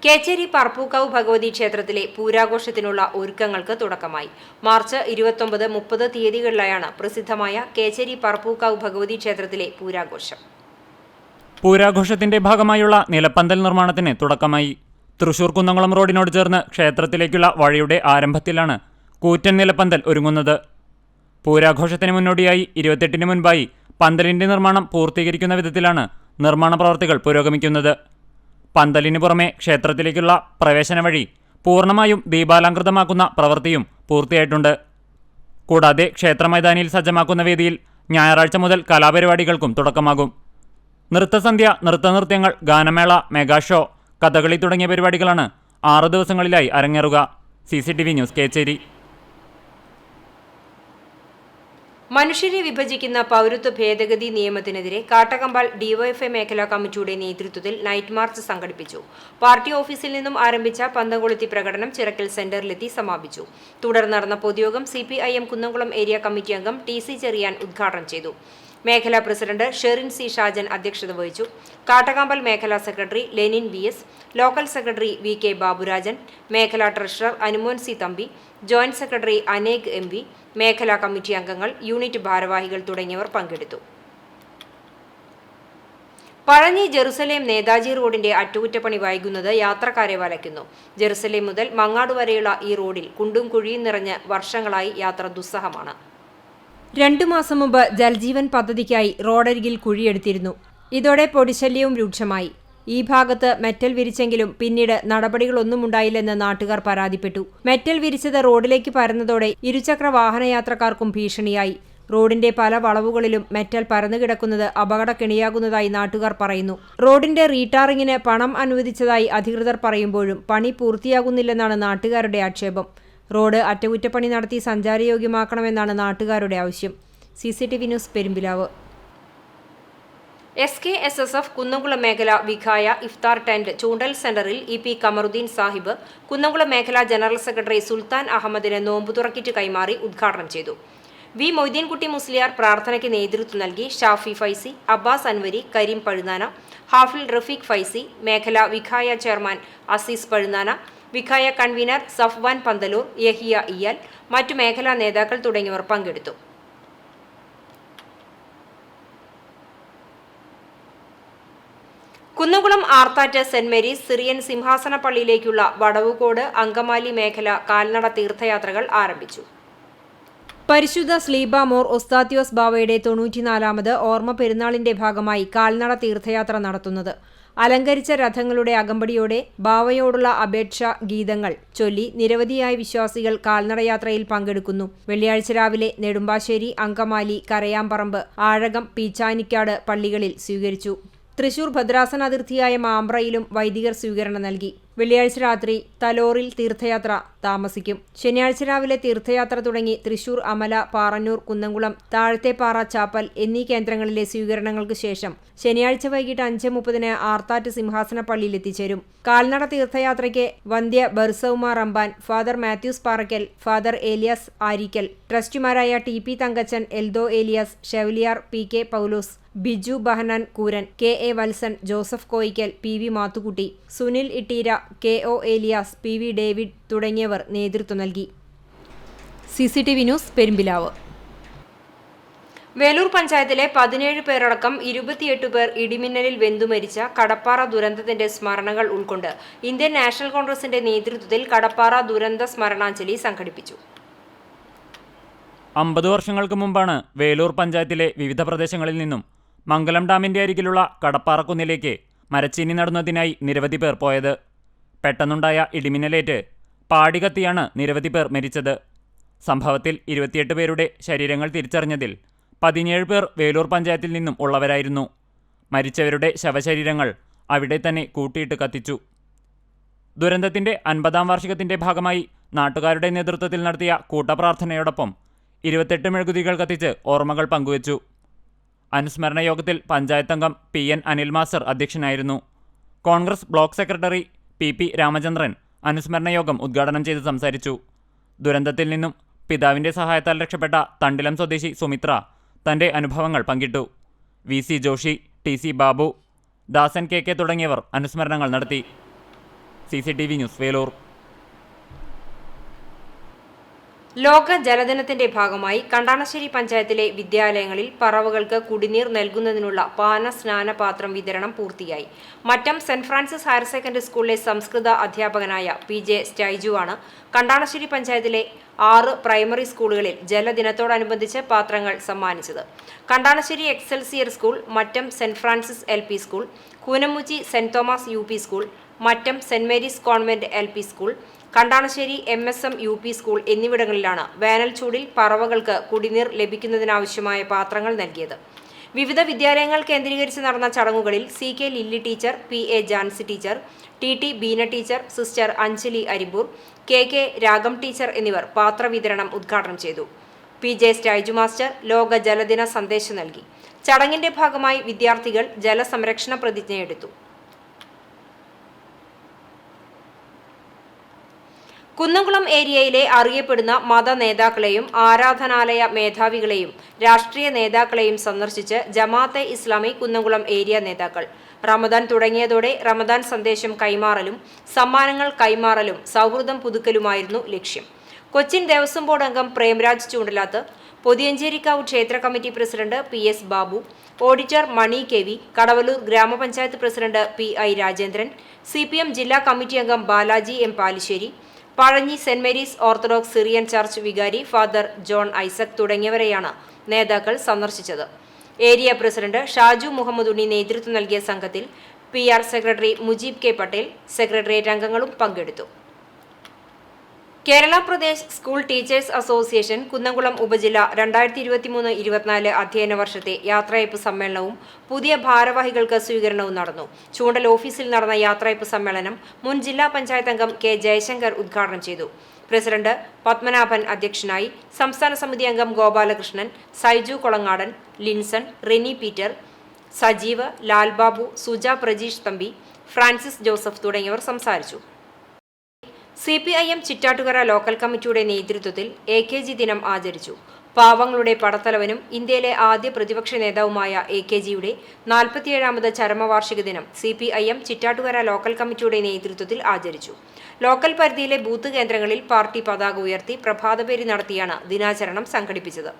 കേച്ചേരി പറപ്പൂക്കാവ് ഭഗവതി ക്ഷേത്രത്തിലെ പൂരാഘോഷത്തിനുള്ള ഒരുക്കങ്ങൾക്ക് തുടക്കമായി. മാർച്ച് 29, 30 തീയതികളിലായാണ് പ്രസിദ്ധമായ കേച്ചേരി പറപ്പൂക്കാവ് ഭഗവതി ക്ഷേത്രത്തിലെ പൂരാഘോഷം. പൂരാഘോഷത്തിന്റെ ഭാഗമായുള്ള നിലപ്പന്തൽ നിർമ്മാണത്തിന് തുടക്കമായി. തൃശൂർ കുന്നംകുളം റോഡിനോട് ചേർന്ന് ക്ഷേത്രത്തിലേക്കുള്ള വഴിയുടെ ആരംഭത്തിലാണ് കൂറ്റൻ നിലപ്പന്തൽ ഒരുങ്ങുന്നത്. പൂരാഘോഷത്തിന് മുന്നോടിയായി 28-ന് മുൻപായി പന്തലിന്റെ നിർമ്മാണം പൂർത്തീകരിക്കുന്ന വിധത്തിലാണ് നിർമ്മാണ പ്രവർത്തികൾ പുരോഗമിക്കുന്നത്. പന്തലിന് പുറമെ ക്ഷേത്രത്തിലേക്കുള്ള പ്രവേശന വഴി പൂർണ്ണമായും ദീപാലങ്കൃതമാക്കുന്ന പ്രവൃത്തിയും പൂർത്തിയായിട്ടുണ്ട്. കൂടാതെ ക്ഷേത്രമൈതാനിയിൽ സജ്ജമാക്കുന്ന വേദിയിൽ ഞായറാഴ്ച മുതൽ കലാപരിപാടികൾക്കും തുടക്കമാകും. നൃത്തസന്ധ്യ, നൃത്തനൃത്യങ്ങൾ, ഗാനമേള, മെഗാ ഷോ, കഥകളി തുടങ്ങിയ പരിപാടികളാണ് 6 ദിവസങ്ങളിലായി അരങ്ങേറുക. CCTV news, Kecheri. മനുഷ്യരെ വിഭജിക്കുന്ന പൗരത്വ ഭേദഗതി നിയമത്തിനെതിരെ കാട്ടകമ്പാൽ DYFI മേഖലാ കമ്മിറ്റിയുടെ നേതൃത്വത്തിൽ നൈറ്റ് മാർച്ച് സംഘടിപ്പിച്ചു. പാർട്ടി ഓഫീസിൽ നിന്നും ആരംഭിച്ച പന്തംകൊളുത്തി പ്രകടനം ചിറക്കൽ സെന്ററിലെത്തി സമാപിച്ചു. തുടർന്ന് നടന്ന പൊതുയോഗം CPIM കുന്നംകുളം ഏരിയ കമ്മിറ്റി അംഗം TC ചെറിയാൻ ഉദ്ഘാടനം ചെയ്തു. മേഖലാ പ്രസിഡന്റ് ഷെറിൻ C ഷാജൻ അധ്യക്ഷത വഹിച്ചു. കാട്ടകമ്പാൽ മേഖലാ secretary Lenin VS, local secretary VK Baburajan, മേഖലാ treasurer Anumon C Thampi, joint secretary Anek MV, മേഖലാ കമ്മിറ്റി അംഗങ്ങൾ, യൂണിറ്റ് ഭാരവാഹികൾ തുടങ്ങിയവർ പങ്കെടുത്തു. പഴഞ്ഞി ജെറുസലേം നേതാജി റോഡിന്റെ അറ്റകുറ്റപ്പണി വൈകുന്നത് യാത്രക്കാരെ വലയ്ക്കുന്നു. ജെറുസലേം മുതൽ മങ്ങാട് വരെയുള്ള ഈ റോഡിൽ കുണ്ടും കുഴിയും നിറഞ്ഞ് വർഷങ്ങളായി യാത്ര ദുസ്സഹമാണ്. 2 മാസം മുമ്പ് ജൽജീവൻ പദ്ധതിക്കായി റോഡരികിൽ കുഴിയെടുത്തിരുന്നു. ഇതോടെ പൊടിശല്യവും രൂക്ഷമായി. ഈ ഭാഗത്ത് മെറ്റൽ വിരിച്ചെങ്കിലും പിന്നീട് നടപടികളൊന്നും ഉണ്ടായില്ലെന്ന് നാട്ടുകാർ പരാതിപ്പെട്ടു. മെറ്റൽ വിരിച്ചത് റോഡിലേക്ക് പരന്നതോടെ ഇരുചക്ര വാഹനയാത്രക്കാർക്കും ഭീഷണിയായി. റോഡിന്റെ പല വളവുകളിലും മെറ്റൽ പരന്നുകിടക്കുന്നത് അപകടക്കെണിയാകുന്നതായി നാട്ടുകാർ പറയുന്നു. റോഡിന്റെ റീടാറിങ്ങിന് പണം അനുവദിച്ചതായി അധികൃതർ പറയുമ്പോഴും പണി പൂർത്തിയാകുന്നില്ലെന്നാണ് നാട്ടുകാരുടെ ആക്ഷേപം. റോഡ് അറ്റകുറ്റപ്പണി നടത്തി സഞ്ചാരയോഗ്യമാക്കണമെന്നാണ് നാട്ടുകാരുടെ ആവശ്യം. CCTV news Perumpilavu. SKSSF Kunnamkulam മേഖല വിഖായ ഇഫ്താർ ടെന്റ് ചൂണ്ടൽ സെന്ററിൽ EP കമറുദ്ദീൻ സാഹിബ് കുന്നംകുളം മേഖലാ ജനറൽ സെക്രട്ടറി സുൽത്താൻ അഹമ്മദിന് നോമ്പുതുറക്കിറ്റ് കൈമാറി ഉദ്ഘാടനം ചെയ്തു. V മൊയ്തീൻകുട്ടി മുസ്ലിയാർ പ്രാർത്ഥനയ്ക്ക് നേതൃത്വം നൽകി. ഷാഫി ഫൈസി, അബ്ബാസ് അൻവരി, കരീം പഴുന്നാന, ഹാഫിൽ റഫീഖ് ഫൈസി, മേഖല വിഖായ ചെയർമാൻ അസീസ് പഴുന്നാന, വിഖായ കൺവീനർ സഫ്വാൻ പന്തലൂർ, യഹിയ ഇയാൽ, മറ്റു മേഖലാ നേതാക്കൾ തുടങ്ങിയവർ പങ്കെടുത്തു. കുന്നംകുളം ആർത്താറ്റ് സെന്റ് മേരീസ് സിറിയൻ സിംഹാസന പള്ളിയിലേക്കുള്ള വടവുകോട് അങ്കമാലി മേഖല കാൽനട തീർത്ഥയാത്രകൾ ആരംഭിച്ചു. പരിശുദ്ധ സ്ലീബ മോർ ഒസ്താത്യോസ് ബാവയുടെ 94ാമത് ഓർമ്മ പെരുന്നാളിന്റെ ഭാഗമായി കാൽനട തീർത്ഥയാത്ര നടത്തുന്നത്. അലങ്കരിച്ച രഥങ്ങളുടെ അകമ്പടിയോടെ ബാവയോടുള്ള അപേക്ഷ ഗീതങ്ങൾ ചൊല്ലി നിരവധിയായ വിശ്വാസികൾ കാൽനടയാത്രയിൽ പങ്കെടുക്കുന്നു. വെള്ളിയാഴ്ച രാവിലെ നെടുമ്പാശ്ശേരി, അങ്കമാലി, കരയാമ്പറമ്പ്, ആഴകം, പീച്ചാനിക്കാട് പള്ളികളിൽ സ്വീകരിച്ചു. തൃശൂർ ഭദ്രാസന അതിർത്തിയായ മാമ്പ്രയിലും വൈദികർ സ്വീകരണം നൽകി. വെള്ളിയാഴ്ച രാത്രി തലോറിൽ തീർത്ഥയാത്ര താമസിക്കും. ശനിയാഴ്ച രാവിലെ തീർത്ഥയാത്ര തുടങ്ങി തൃശൂർ, അമല, പാറന്നൂർ, കുന്നംകുളം, താഴത്തേപ്പാറ, ചാപ്പൽ എന്നീ കേന്ദ്രങ്ങളിലെ സ്വീകരണങ്ങൾക്ക് ശേഷം ശനിയാഴ്ച വൈകിട്ട് 5:30 ആർത്താറ്റ് സിംഹാസന പള്ളിയിൽ എത്തിച്ചേരും. കാൽനട തീർത്ഥയാത്രയ്ക്ക് വന്ധ്യ Barsauma Ramban, father Mathews Parakkal, father Elias Arikkal, ട്രസ്റ്റിമാരായ TP Thankachan, Eldho Elias, chevalier, PK Paulose, Biju Behanan Kooran, KA Valsan, Joseph Koickal, PV Mathukutty, Sunil Itteera, KO Elias, PV David തുടങ്ങിയവർ നേതൃത്വം നൽകി. CCTV news Perumpilavu. വേലൂർ പഞ്ചായത്തിലെ 17 പേരടക്കം 28 പേർ ഇടിമിന്നലിൽ വെന്തുമരിച്ച കടപ്പാറ ദുരന്തത്തിന്റെ സ്മരണകൾ ഉൾക്കൊണ്ട് ഇന്ത്യൻ നാഷണൽ കോൺഗ്രസിന്റെ നേതൃത്വത്തിൽ കടപ്പാറ ദുരന്ത സ്മരണാഞ്ജലി സംഘടിപ്പിച്ചു. 50 വർഷങ്ങൾക്ക് മുമ്പാണ് വേലൂർ പഞ്ചായത്തിലെ വിവിധ പ്രദേശങ്ങളിൽ നിന്നും മംഗലം ഡാമിന്റെ അരികിലുള്ള കടപ്പാറക്കുന്നിലേക്ക് മരച്ചീനി നടുന്നതിനായി നിരവധി പേർ പോയത്. പെട്ടെന്നുണ്ടായ ഇടിമിന്നലേറ്റ് പാടി കത്തിയാണ് നിരവധി പേർ മരിച്ചത്. സംഭവത്തിൽ 28 പേരുടെ ശരീരങ്ങൾ തിരിച്ചറിഞ്ഞതിൽ 17 പേർ വേലൂർ പഞ്ചായത്തിൽ നിന്നും ഉള്ളവരായിരുന്നു. മരിച്ചവരുടെ ശവശരീരങ്ങൾ അവിടെ തന്നെ കൂട്ടിയിട്ട് കത്തിച്ചു. ദുരന്തത്തിന്റെ 50ാം വാർഷികത്തിന്റെ ഭാഗമായി നാട്ടുകാരുടെ നേതൃത്വത്തിൽ നടത്തിയ കൂട്ടപ്രാർത്ഥനയോടൊപ്പം 28 മെഴുകുതിരികൾ കത്തിച്ച് ഓർമ്മകൾ പങ്കുവച്ചു. അനുസ്മരണ യോഗത്തിൽ പഞ്ചായത്ത് അംഗം PN അനിൽ മാസ്റ്റർ അധ്യക്ഷനായിരുന്നു. Congress block secretary PP Ramachandran അനുസ്മരണ യോഗം ഉദ്ഘാടനം ചെയ്ത് സംസാരിച്ചു. ദുരന്തത്തിൽ നിന്നും പിതാവിന്റെ സഹായത്താൽ രക്ഷപ്പെട്ട തണ്ടിലം സ്വദേശി സുമിത്ര തന്റെ അനുഭവങ്ങൾ പങ്കിട്ടു. VC ജോഷി, TC ബാബു, ദാസൻ KK തുടങ്ങിയവർ അനുസ്മരണങ്ങൾ നടത്തി. CCTV news Velur. ലോക ജലദിനത്തിന്റെ ഭാഗമായി കണ്ടാണശ്ശേരി പഞ്ചായത്തിലെ വിദ്യാലയങ്ങളിൽ പറവകൾക്ക് കുടിനീർ നൽകുന്നതിനുള്ള പാന സ്നാനപാത്രം വിതരണം പൂർത്തിയായി. Mattom saint Francis higher secondary സ്കൂളിലെ സംസ്കൃത അധ്യാപകനായ PJ സ്റ്റൈജുവാണ് കണ്ടാണശ്ശേരി പഞ്ചായത്തിലെ 6 പ്രൈമറി സ്കൂളുകളിൽ ജലദിനത്തോടനുബന്ധിച്ച് പാത്രങ്ങൾ സമ്മാനിച്ചത്. Kandanassery excelsior school, Mattam saint Francis LP school, Koonamuchi സെന്റ് തോമസ് UP സ്കൂൾ, മറ്റം സെന്റ് Mary's convent LP school, Kandanassery MSM UP school എന്നിവിടങ്ങളിലാണ് വേനൽ ചൂടിൽ പറവകൾക്ക് കുടിനീർ ലഭിക്കുന്നതിനാവശ്യമായ പാത്രങ്ങൾ നൽകിയത്. വിവിധ വിദ്യാലയങ്ങൾ കേന്ദ്രീകരിച്ച് നടന്ന ചടങ്ങുകളിൽ CK Lily teacher, PA Jancy teacher, TT Beena teacher, sister Anjali Arimpur, KK Ragam teacher എന്നിവർ പാത്രവിതരണം ഉദ്ഘാടനം ചെയ്തു. PJ സ്റ്റൈജു മാസ്റ്റർ ലോക ജലദിന സന്ദേശം നൽകി. ചടങ്ങിന്റെ ഭാഗമായി വിദ്യാർത്ഥികൾ ജലസംരക്ഷണ പ്രതിജ്ഞയെടുത്തു. കുന്നംകുളം ഏരിയയിലെ അറിയപ്പെടുന്ന മത നേതാക്കളെയും ആരാധനാലയ മേധാവികളെയും രാഷ്ട്രീയ നേതാക്കളെയും സന്ദർശിച്ച് ജമാഅത്തെ ഇസ്ലാമി കുന്നംകുളം ഏരിയ നേതാക്കൾ. റമദാൻ തുടങ്ങിയതോടെ റമദാൻ സന്ദേശം കൈമാറലും സമ്മാനങ്ങൾ കൈമാറലും സൗഹൃദം പുതുക്കലുമായിരുന്നു ലക്ഷ്യം. കൊച്ചിൻ ദേവസ്വം ബോർഡ് അംഗം പ്രേംരാജ് ചൂണ്ടലാത്ത്, പൊതിയഞ്ചേരിക്കാവ് ക്ഷേത്ര committee president PS Babu, auditor Mani KV, Kadavallur ഗ്രാമപഞ്ചായത്ത് പ്രസിഡന്റ് PI രാജേന്ദ്രൻ, CPM ജില്ലാ കമ്മിറ്റി അംഗം ബാലാജി M പാലിശ്ശേരി, പഴഞ്ഞി സെന്റ് മേരീസ് ഓർത്തഡോക്സ് സിറിയൻ ചർച്ച് വികാരി ഫാദർ ജോൺ ഐസക് തുടങ്ങിയവരെയാണ് നേതാക്കൾ സന്ദർശിച്ചത്. ഏരിയ പ്രസിഡന്റ് ഷാജു മുഹമ്മദ് ഉണ്ണി നേതൃത്വം നൽകിയ സംഘത്തിൽ PR secretary Mujeeb K Patel, secretariat അംഗങ്ങളും പങ്കെടുത്തു. Kerala Pradesh school teachers association Kunnamkulam ഉപജില്ല 2023-24 അധ്യയന വർഷത്തെ യാത്രയയപ്പ് സമ്മേളനവും പുതിയ ഭാരവാഹികൾക്ക് സ്വീകരണവും നടന്നു. ചൂണ്ടൽ ഓഫീസിൽ നടന്ന യാത്രയയപ്പ് സമ്മേളനം മുൻ ജില്ലാ പഞ്ചായത്ത് അംഗം K ജയശങ്കർ ഉദ്ഘാടനം ചെയ്തു. പ്രസിഡന്റ് പത്മനാഭൻ അധ്യക്ഷനായി. സംസ്ഥാന സമിതി അംഗം Gopalakrishnan, Saiju Kolangadan, Linson, Reni Peter, Sajeev, Lalbabu, Suja Prajeesh Thampi, Francis Joseph തുടങ്ങിയവർ സംസാരിച്ചു. CPIM ചിറ്റാറ്റുകര ലോക്കൽ കമ്മിറ്റിയുടെ നേതൃത്വത്തിൽ AKG ദിനം ആചരിച്ചു. പാവങ്ങളുടെ പടത്തലവനും ഇന്ത്യയിലെ ആദ്യ പ്രതിപക്ഷ നേതാവുമായ AKGയുടെ 47ാമത് ചരമവാർഷിക ദിനം CPIM ചിറ്റാറ്റുകര ലോക്കൽ കമ്മിറ്റിയുടെ നേതൃത്വത്തിൽ ആചരിച്ചു. ലോക്കൽ പരിധിയിലെ ബൂത്ത് കേന്ദ്രങ്ങളിൽ പാർട്ടി പതാക ഉയർത്തി പ്രഭാതപേരി നടത്തിയാണ് ദിനാചരണം സംഘടിപ്പിച്ചത്.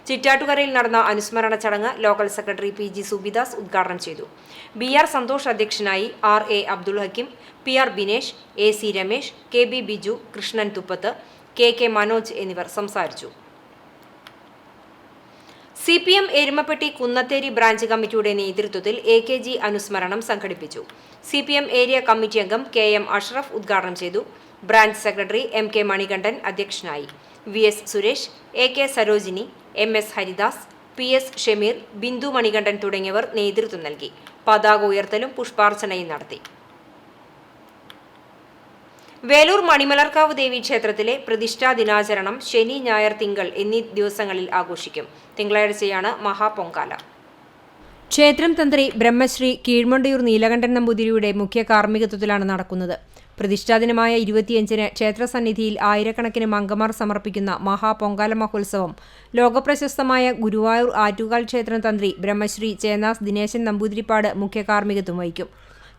ചിറ്റാറ്റുകരയിൽ നടന്ന അനുസ്മരണ ചടങ്ങ് ലോക്കൽ സെക്രട്ടറി PG സുബിദാസ് ഉദ്ഘാടനം ചെയ്തു. BR സന്തോഷ് അധ്യക്ഷനായി. RA Abdul Hakeem, PR Binesh, AC Ramesh, KB Biju, Krishnan തുപ്പത്ത്, KK Manoj എന്നിവർ സംസാരിച്ചു. CPM എരുമപ്പെട്ടി കുന്നത്തേരി ബ്രാഞ്ച് കമ്മിറ്റിയുടെ നേതൃത്വത്തിൽ AKG അനുസ്മരണം സംഘടിപ്പിച്ചു. CPM ഏരിയ കമ്മിറ്റി അംഗം KM അഷ്റഫ് ഉദ്ഘാടനം ചെയ്തു. ബ്രാഞ്ച് സെക്രട്ടറി MK മണികണ്ഠൻ അധ്യക്ഷനായി. VS Suresh, AK Sarojini, MS Haridas, PS Shameer, Bindu Manikandan തുടങ്ങിയവർ നേതൃത്വം നൽകി. പതാക ഉയർത്തലും പുഷ്പാർച്ചനയും നടത്തി. വേലൂർ മണിമലർക്കാവ് ദേവി ക്ഷേത്രത്തിലെ പ്രതിഷ്ഠാ ദിനാചരണം ശനി, ഞായർ, തിങ്കൾ എന്നീ ദിവസങ്ങളിൽ ആഘോഷിക്കും. തിങ്കളാഴ്ചയാണ് മഹാപൊങ്കാല. ക്ഷേത്രം തന്ത്രി ബ്രഹ്മശ്രീ കീഴ്മണ്ടയൂർ നീലകണ്ഠൻ നമ്പൂതിരിയുടെ മുഖ്യ കാർമ്മികത്വത്തിലാണ് നടക്കുന്നത്. പ്രതിഷ്ഠാദിനമായ 25-ന് ക്ഷേത്രസന്നിധിയിൽ ആയിരക്കണക്കിന് മങ്കമാർ സമർപ്പിക്കുന്ന മഹാപൊങ്കാല മഹോത്സവം ലോകപ്രശസ്തമായ ഗുരുവായൂർ ആറ്റുകാൽ ക്ഷേത്രം തന്ത്രി ബ്രഹ്മശ്രീ ചേന്നാസ് ദിനേശൻ നമ്പൂതിരിപ്പാട് മുഖ്യ കാർമ്മികത്വം വഹിക്കും.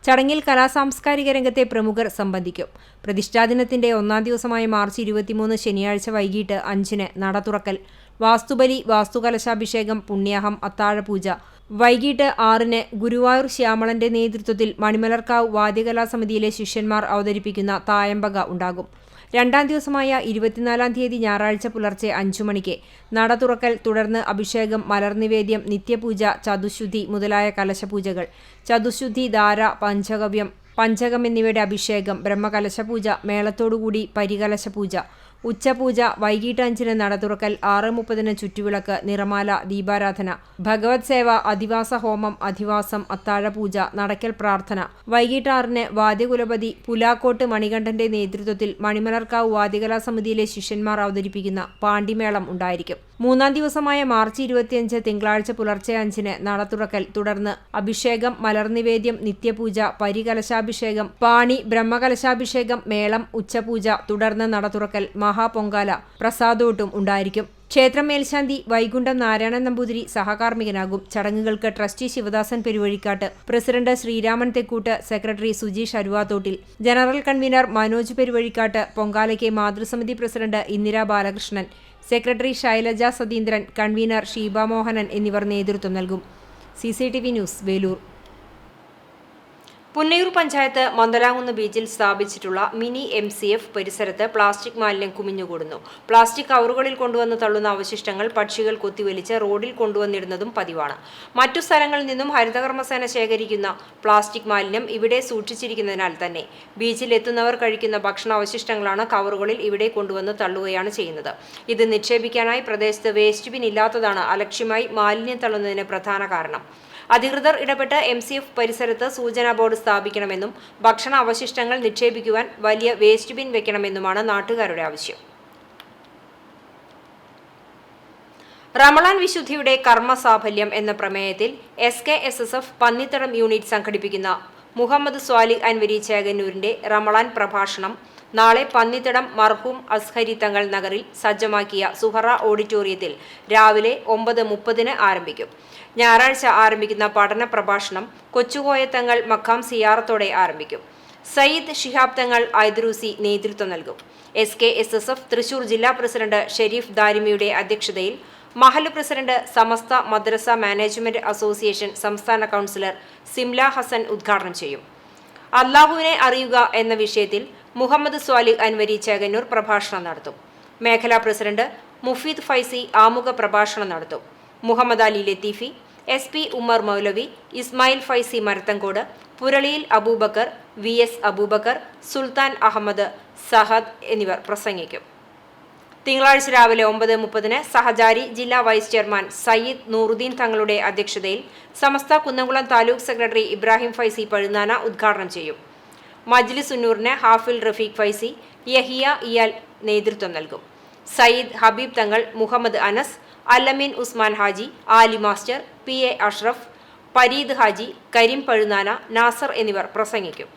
ചടങ്ങിൽ കലാസാംസ്കാരിക രംഗത്തെ പ്രമുഖർ സംബന്ധിക്കും. പ്രതിഷ്ഠാദിനത്തിന്റെ 1-ാം ദിവസമായ മാർച്ച് 23 ശനിയാഴ്ച വൈകിട്ട് 5-ന് നട തുറക്കൽ, വാസ്തുബലി, വാസ്തുകലശാഭിഷേകം, പുണ്യാഹം, അത്താഴപൂജ. വൈകിട്ട് 6-ന് ഗുരുവായൂർ ശ്യാമളന്റെ നേതൃത്വത്തിൽ മണിമലർക്കാവ് വാദ്യകലാസമിതിയിലെ ശിഷ്യന്മാർ അവതരിപ്പിക്കുന്ന തായമ്പക ഉണ്ടാകും. 2-ാം ദിവസമായ 24-ാം തീയതി ഞായറാഴ്ച പുലർച്ചെ 5 മണിക്ക് നട തുറക്കൽ, തുടർന്ന് അഭിഷേകം, മലർനിവേദ്യം, നിത്യപൂജ, ചതുശുദ്ധി മുതലായ കലശപൂജകൾ. ചതുശുദ്ധി, ധാര, പഞ്ചകം എന്നിവയുടെ അഭിഷേകം, ബ്രഹ്മകലശപൂജ, മേളത്തോടുകൂടി പരികലശപൂജ, ഉച്ചപൂജ. വൈകിട്ട് 5-ന് നട തുറക്കൽ, 6:30-ന് ചുറ്റുവിളക്ക്, നിറമാല, ദീപാരാധന, ഭഗവത് സേവ, അധിവാസ ഹോമം, അധിവാസം, അത്താഴപൂജ, നടക്കൽ പ്രാർത്ഥന. വൈകിട്ട് 6-ന് വാദ്യകുലപതി പുലാക്കോട്ട് മണികണ്ഠന്റെ നേതൃത്വത്തിൽ മണിമലർക്കാവ് വാദ്യകലാസമിതിയിലെ ശിഷ്യന്മാർ അവതരിപ്പിക്കുന്ന പാണ്ടിമേളം ഉണ്ടായിരിക്കും. 3-ാം ദിവസമായ മാർച്ച് 25 തിങ്കളാഴ്ച പുലർച്ചെ 5-ന് നട തുറക്കൽ, തുടർന്ന് അഭിഷേകം, മലർനിവേദ്യം, നിത്യപൂജ, പരികലശാഭിഷേകം, പാണി, ബ്രഹ്മകലശാഭിഷേകം, മേളം, ഉച്ചപൂജ, തുടർന്ന് നട തുറക്കൽ, മഹാപൊങ്കാല, പ്രസാദോട്ടും ഉണ്ടായിരിക്കും. ക്ഷേത്രം മേൽശാന്തി വൈകുണ്ഠം നാരായണൻ നമ്പൂതിരി സഹകാർമ്മികനാകും. ചടങ്ങുകൾക്ക് trustee Shivadasan Peruvazhikkad, president Sreeraman Thekkoot, secretary Sujeesh Aruvathottil, general convener Manoj Peruvazhikkad, പൊങ്കാലയ്ക്ക് മാതൃസമിതി president Indira Balakrishnan, secretary Shailaja Satheendran, convener Sheeba Mohanan എന്നിവർ നേതൃത്വം നൽകും. CCTV news, Velur. പുന്നയൂർ പഞ്ചായത്ത് മന്ദലാംകുന്ന് ബീച്ചിൽ സ്ഥാപിച്ചിട്ടുള്ള മിനി MCF പരിസരത്ത് പ്ലാസ്റ്റിക് മാലിന്യം കുമിഞ്ഞുകൂടുന്നു. പ്ലാസ്റ്റിക് കവറുകളിൽ കൊണ്ടുവന്ന് തള്ളുന്ന അവശിഷ്ടങ്ങൾ പക്ഷികൾ കൊത്തിവലിച്ച് റോഡിൽ കൊണ്ടുവന്നിടുന്നതും പതിവാണ്. മറ്റു സ്ഥലങ്ങളിൽ നിന്നും ഹരിതകർമ്മസേന ശേഖരിക്കുന്ന പ്ലാസ്റ്റിക് മാലിന്യം ഇവിടെ സൂക്ഷിച്ചിരിക്കുന്നതിനാൽ തന്നെ ബീച്ചിൽ എത്തുന്നവർ കഴിക്കുന്ന ഭക്ഷണാവശിഷ്ടങ്ങളാണ് കവറുകളിൽ ഇവിടെ കൊണ്ടുവന്ന് തള്ളുകയാണ് ചെയ്യുന്നത്. ഇത് നിക്ഷേപിക്കാനായി പ്രദേശത്ത് വേസ്റ്റ് ബിൻ ഇല്ലാത്തതാണ് അലക്ഷ്യമായി മാലിന്യം തള്ളുന്നതിന് പ്രധാന കാരണം. അധികൃതർ ഇടപെട്ട് MCF പരിസരത്ത് സൂചനാ ബോർഡ് സ്ഥാപിക്കണമെന്നും ഭക്ഷണ അവശിഷ്ടങ്ങൾ നിക്ഷേപിക്കുവാൻ വലിയ വേസ്റ്റ് ബിൻ വെക്കണമെന്നുമാണ് നാട്ടുകാരുടെ ആവശ്യം. റമളാൻ വിശുദ്ധിയുടെ കർമ്മസാഫല്യം എന്ന പ്രമേയത്തിൽ SKSSF പന്നിത്തടം യൂണിറ്റ് സംഘടിപ്പിക്കുന്ന മുഹമ്മദ് സ്വാലിഹ് അൻവരി ചേകന്നൂരിന്റെ റമളാൻ പ്രഭാഷണം നാളെ പന്നിത്തടം മർഹൂം അസ്ഹരി തങ്ങൾ നഗറിൽ സജ്ജമാക്കിയ സുഹറ ഓഡിറ്റോറിയത്തിൽ രാവിലെ 9:30-ന് ആരംഭിക്കും. ഞായറാഴ്ച ആരംഭിക്കുന്ന പഠന പ്രഭാഷണം കൊച്ചുകോയ തങ്ങൾ മക്കാം സിയാറത്തോടെ ആരംഭിക്കും. സയ്യിദ് ശിഹാബ് തങ്ങൾ ഐദ്രൂസി നേതൃത്വം നൽകും. SKSSF തൃശൂർ ജില്ലാ പ്രസിഡന്റ് ഷെരീഫ് ദാരിമിയുടെ അധ്യക്ഷതയിൽ മഹല്ല് പ്രസിഡന്റ് സമസ്ത മദ്രസ മാനേജ്മെന്റ് അസോസിയേഷൻ സംസ്ഥാന കൗൺസിലർ സിംല ഹസൻ ഉദ്ഘാടനം ചെയ്യും. അല്ലാഹുവിനെ അറിയുക എന്ന വിഷയത്തിൽ മുഹമ്മദ് സ്വാലിഹ് അൻവരി ചേകന്നൂർ പ്രഭാഷണം നടത്തും. മേഖലാ പ്രസിഡന്റ് മുഫീദ് ഫൈസി ആമുഖ പ്രഭാഷണം നടത്തും. മുഹമ്മദ് അലി ലത്തീഫി, SP ഉമർ മൗലവി, ഇസ്മായിൽ ഫൈസി മരത്തങ്കോട്, പുരളിയിൽ അബൂബക്കർ, VS അബൂബക്കർ, സുൽത്താൻ അഹമ്മദ്, സഹദ് എന്നിവർ പ്രസംഗിക്കും. തിങ്കളാഴ്ച രാവിലെ 9:30 സഹചാരി ജില്ലാ വൈസ് ചെയർമാൻ സയ്യിദ് നൂറുദ്ദീൻ തങ്ങളുടെ അധ്യക്ഷതയിൽ സമസ്ത കുന്നംകുളം താലൂക്ക് സെക്രട്ടറി ഇബ്രാഹിം ഫൈസി പഴുന്നാന ഉദ്ഘാടനം ചെയ്യും. മജ്ലിസ് ഉന്നൂറിന് ഹാഫിൽ റഫീഖ് ഫൈസി, യഹിയ ഇയാൽ നേതൃത്വം നൽകും. സയ്യിദ് ഹബീബ് തങ്ങൾ, മുഹമ്മദ് അനസ്, അല്ലമീൻ ഉസ്മാൻ ഹാജി, ആലി മാസ്റ്റർ, PA അഷ്റഫ്, പരീദ് ഹാജി, കരീം പഴുന്നാന, നാസർ എന്നിവർ പ്രസംഗിക്കും.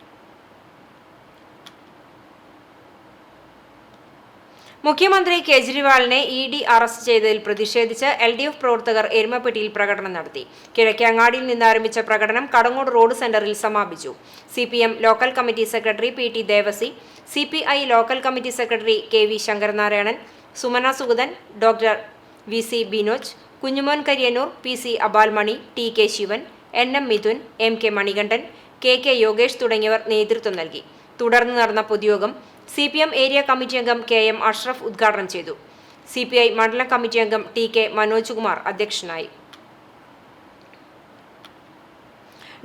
മുഖ്യമന്ത്രി കേജ്രിവാളിനെ ED അറസ്റ്റ് ചെയ്തതിൽ പ്രതിഷേധിച്ച് LDF പ്രവർത്തകർ എരുമപ്പെട്ടിയിൽ പ്രകടനം നടത്തി. കിഴക്കേങ്ങാടിയിൽ നിന്നാരംഭിച്ച പ്രകടനം കടങ്ങോട് റോഡ് സെന്ററിൽ സമാപിച്ചു. CPM local committee secretary PT Devassy, CPI local committee secretary KV Sankaranarayanan, Sumana Sugathan, doctor VC Binoj, Kunjumon Kariyannur, PC Abalmani, TK Sivan, NM Midhun, MK Manikandan, KK Yogesh തുടങ്ങിയവർ നേതൃത്വം നൽകി. തുടർന്ന് നടന്ന പൊതുയോഗം CPM ഏരിയ കമ്മിറ്റി അംഗം KM അഷ്റഫ് ഉദ്ഘാടനം ചെയ്തു. CPI മണ്ഡലം കമ്മിറ്റി അംഗം TK മനോജ് കുമാർ അധ്യക്ഷനായി.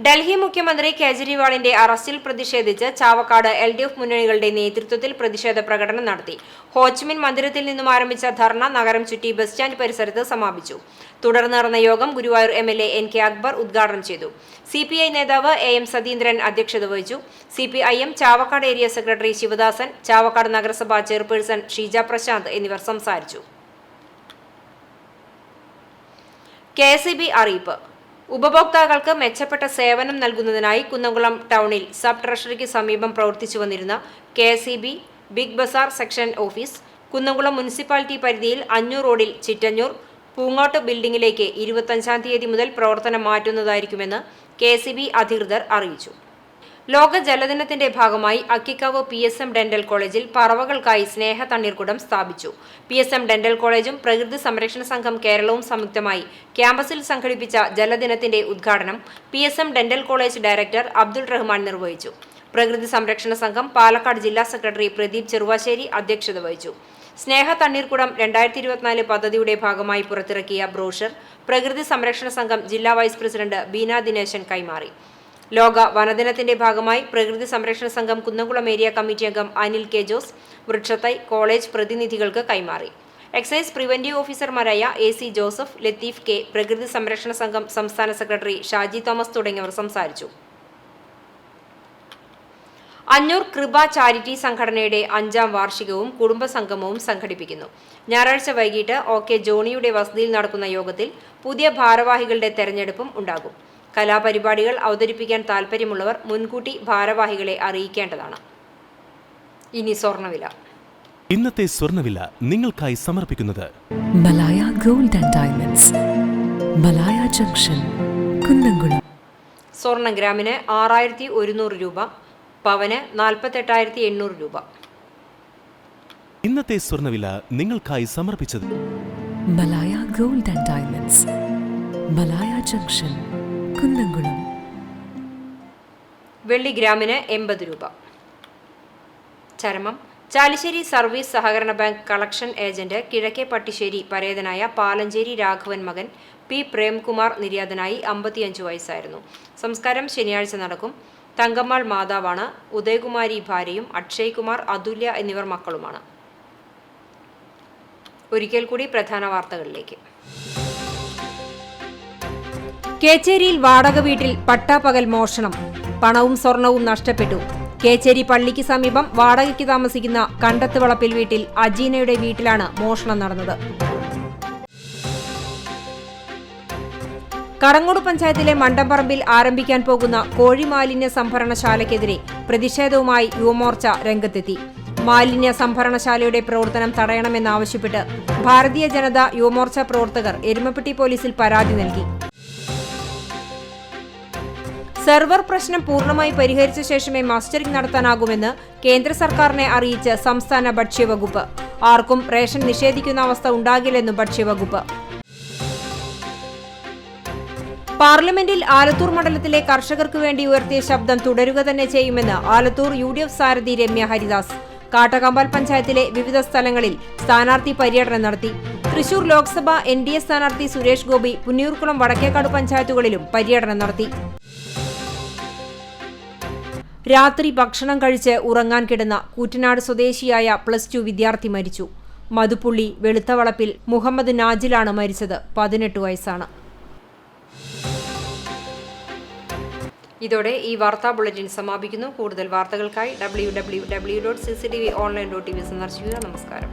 ഡൽഹി മുഖ്യമന്ത്രി കേജ്രിവാളിന്റെ അറസ്റ്റിൽ പ്രതിഷേധിച്ച് ചാവക്കാട് LDF മുന്നണികളുടെ നേതൃത്വത്തിൽ പ്രതിഷേധ പ്രകടനം നടത്തി. ഹോച്ച്മിൻ മന്ദിരത്തിൽ നിന്നും ആരംഭിച്ച ധർണ നഗരം ചുറ്റി ബസ് സ്റ്റാൻഡ് പരിസരത്ത് സമാപിച്ചു. തുടർന്ന് നടന്ന യോഗം ഗുരുവായൂർ MLA NK അക്ബർ ഉദ്ഘാടനം ചെയ്തു. CPI നേതാവ് AM സതീന്ദ്രൻ അധ്യക്ഷത വഹിച്ചു. CPIM Chavakkad area secretary Sivadasan, Chavakkad നഗരസഭാ ചെയർപേഴ്സൺ ഷീജ പ്രശാന്ത് എന്നിവർ സംസാരിച്ചു. KSEB അറിയിപ്പ്. ഉപഭോക്താക്കൾക്ക് മെച്ചപ്പെട്ട സേവനം നൽകുന്നതിനായി കുന്നംകുളം ടൗണിൽ സബ് ട്രഷറിക്ക് സമീപം പ്രവർത്തിച്ചു വന്നിരുന്ന KSEB big bazaar section office Kunnamkulam municipality പരിധിയിൽ 500 റോഡിൽ ചിറ്റഞ്ഞൂർ പൂങ്ങോട്ട് ബിൽഡിംഗിലേക്ക് 25-ാം തീയതി മുതൽ പ്രവർത്തനം മാറ്റുന്നതായിരിക്കുമെന്ന് KSEB അധികൃതർ അറിയിച്ചു. ലോക ജലദിനത്തിന്റെ ഭാഗമായി അക്കിക്കാവ് PSM ഡെന്റൽ കോളേജിൽ പറവകൾക്കായി സ്നേഹ തണ്ണീർക്കുടം സ്ഥാപിച്ചു. PSM ഡെന്റൽ കോളേജും പ്രകൃതി സംരക്ഷണ സംഘം കേരളവും സംയുക്തമായി ക്യാമ്പസിൽ സംഘടിപ്പിച്ച ജലദിനത്തിന്റെ ഉദ്ഘാടനം PSM dental college director Abdul Rahman നിർവഹിച്ചു. പ്രകൃതി സംരക്ഷണ സംഘം പാലക്കാട് ജില്ലാ സെക്രട്ടറി പ്രദീപ് ചെറുവാശ്ശേരി അധ്യക്ഷത വഹിച്ചു. സ്നേഹ തണ്ണീർക്കുടം 2024 പദ്ധതിയുടെ ഭാഗമായി പുറത്തിറക്കിയ ബ്രോഷർ പ്രകൃതി സംരക്ഷണ സംഘം ജില്ലാ വൈസ് പ്രസിഡന്റ് ബീന ദിനേശൻ കൈമാറി. ലോക വനദിനത്തിന്റെ ഭാഗമായി പ്രകൃതി സംരക്ഷണ സംഘം കുന്നംകുളം ഏരിയ കമ്മിറ്റി അംഗം അനിൽ K. ജോസ് വൃക്ഷത്തൈ കോളേജ് പ്രതിനിധികൾക്ക് കൈമാറി. എക്സൈസ് പ്രിവന്റീവ് ഓഫീസർമാരായ AC ജോസഫ്, ലത്തീഫ് K, പ്രകൃതി സംരക്ഷണ സംഘം സംസ്ഥാന സെക്രട്ടറി ഷാജി തോമസ് തുടങ്ങിയവർ സംസാരിച്ചു. അഞ്ഞൂർ കൃപ ചാരിറ്റി സംഘടനയുടെ 5ാം വാർഷികവും കുടുംബസംഗമവും സംഘടിപ്പിക്കുന്നു. ഞായറാഴ്ച വൈകിട്ട് OK ജോണിയുടെ വസതിയിൽ നടക്കുന്ന യോഗത്തിൽ പുതിയ ഭാരവാഹികളുടെ തെരഞ്ഞെടുപ്പും ഉണ്ടാകും. കലാപരിപാടികൾ അവതരിപ്പിക്കാൻ താൽപ്പര്യമുള്ളവർ മുൻകൂട്ടി ഭാരവാഹികളെ അറിയിക്കേണ്ടതാണ്. ഇനി സ്വർണ്ണവില. ഇന്നത്തെ സ്വർണ്ണവില നിങ്ങൾക്കായി സമർപ്പിക്കുന്നത് Malaya gold and diamonds, Malaya junction, Kunnamkulam. സ്വർണ്ണം ഗ്രാമിന് 6100 രൂപ, പവന് 48,800 രൂപ. ഇന്നത്തെ സ്വർണ്ണവില നിങ്ങൾക്കായി സമർപ്പിച്ചത് Malaya gold and diamonds, Malaya junction, Kunnamkulam. വെള്ളി ഗ്രാമിന് 80 രൂപ. ചരമം. ചാലിശ്ശേരി സർവീസ് സഹകരണ ബാങ്ക് കളക്ഷൻ ഏജന്റ് കിഴക്കേ പട്ടിശ്ശേരി പരേതനായ പാലഞ്ചേരി രാഘവൻ മകൻ P. പ്രേംകുമാർ നിര്യാതനായി 55 വയസ്സായിരുന്നു. സംസ്കാരം ശനിയാഴ്ച നടക്കും. തങ്കമ്മാൾ മാതാവാണ്. ഉദയകുമാരി ഭാര്യയും അക്ഷയ് കുമാർ, അതുല്യ എന്നിവർ മക്കളുമാണ്. ഒരിക്കൽ കൂടി പ്രധാന വാർത്തകളിലേക്ക്. കേച്ചേരിയിൽ വാടക വീട്ടിൽ പട്ടാപ്പകൽ മോഷണം, പണവും സ്വർണവും നഷ്ടപ്പെട്ടു. കേച്ചേരി പള്ളിക്ക് സമീപം വാടകയ്ക്ക് താമസിക്കുന്ന കണ്ടത്ത് വളപ്പിൽ വീട്ടിൽ അജീനയുടെ വീട്ടിലാണ് മോഷണം നടന്നത്. കടങ്ങോട് പഞ്ചായത്തിലെ മണ്ടംപറമ്പിൽ ആരംഭിക്കാൻ പോകുന്ന കോഴിമാലിന്യ സംഭരണശാലയ്ക്കെതിരെ പ്രതിഷേധവുമായി യുവമോർച്ച രംഗത്തെത്തി. മാലിന്യ സംഭരണശാലയുടെ പ്രവർത്തനം തടയണമെന്നാവശ്യപ്പെട്ട് ഭാരതീയ ജനതാ യുവമോർച്ച പ്രവർത്തകർ എരുമപ്പെട്ടി പോലീസിൽ പരാതി നൽകി. സെർവർ പ്രശ്നം പൂർണ്ണമായി പരിഹരിച്ച ശേഷമേ മസ്റ്ററിംഗ് നടത്താനാകുമെന്ന് കേന്ദ്ര സർക്കാരിനെ അറിയിച്ച് സംസ്ഥാന ഭക്ഷ്യവകുപ്പ്. ആർക്കും റേഷൻ നിഷേധിക്കുന്ന അവസ്ഥ ഉണ്ടാകില്ലെന്നും ഭക്ഷ്യവകുപ്പ്. പാർലമെന്റിൽ ആലത്തൂർ മണ്ഡലത്തിലെ കർഷകർക്ക് വേണ്ടി ഉയർത്തിയ ശബ്ദം തുടരുക തന്നെ ചെയ്യുമെന്ന് ആലത്തൂർ UDF സാരഥി രമ്യ ഹരിദാസ്. കാട്ടകമ്പാൽ പഞ്ചായത്തിലെ വിവിധ സ്ഥലങ്ങളിൽ സ്ഥാനാർത്ഥി പര്യടനം നടത്തി. തൃശൂർ ലോക്സഭ NDA സ്ഥാനാർത്ഥി സുരേഷ് ഗോപി പുന്നിയൂർക്കുളം വടക്കേക്കാട് പഞ്ചായത്തുകളിലും പര്യടനം നടത്തി. രാത്രി ഭക്ഷണം കഴിച്ച് ഉറങ്ങാൻ കിടന്ന കൂറ്റനാട് സ്വദേശിയായ +2 വിദ്യാർത്ഥി മരിച്ചു. മധുപ്പുള്ളി വെളുത്തവളപ്പിൽ മുഹമ്മദ് നാജിലാണ് മരിച്ചത്. 18 വയസ്സാണ്. ഇതോടെ ഈ വാർത്താ ബുള്ളറ്റിൻ സമാപിക്കുന്നു. കൂടുതൽ വാർത്തകൾക്കായി www.cctvonline.tv സന്ദർശിക്കുക. നമസ്കാരം.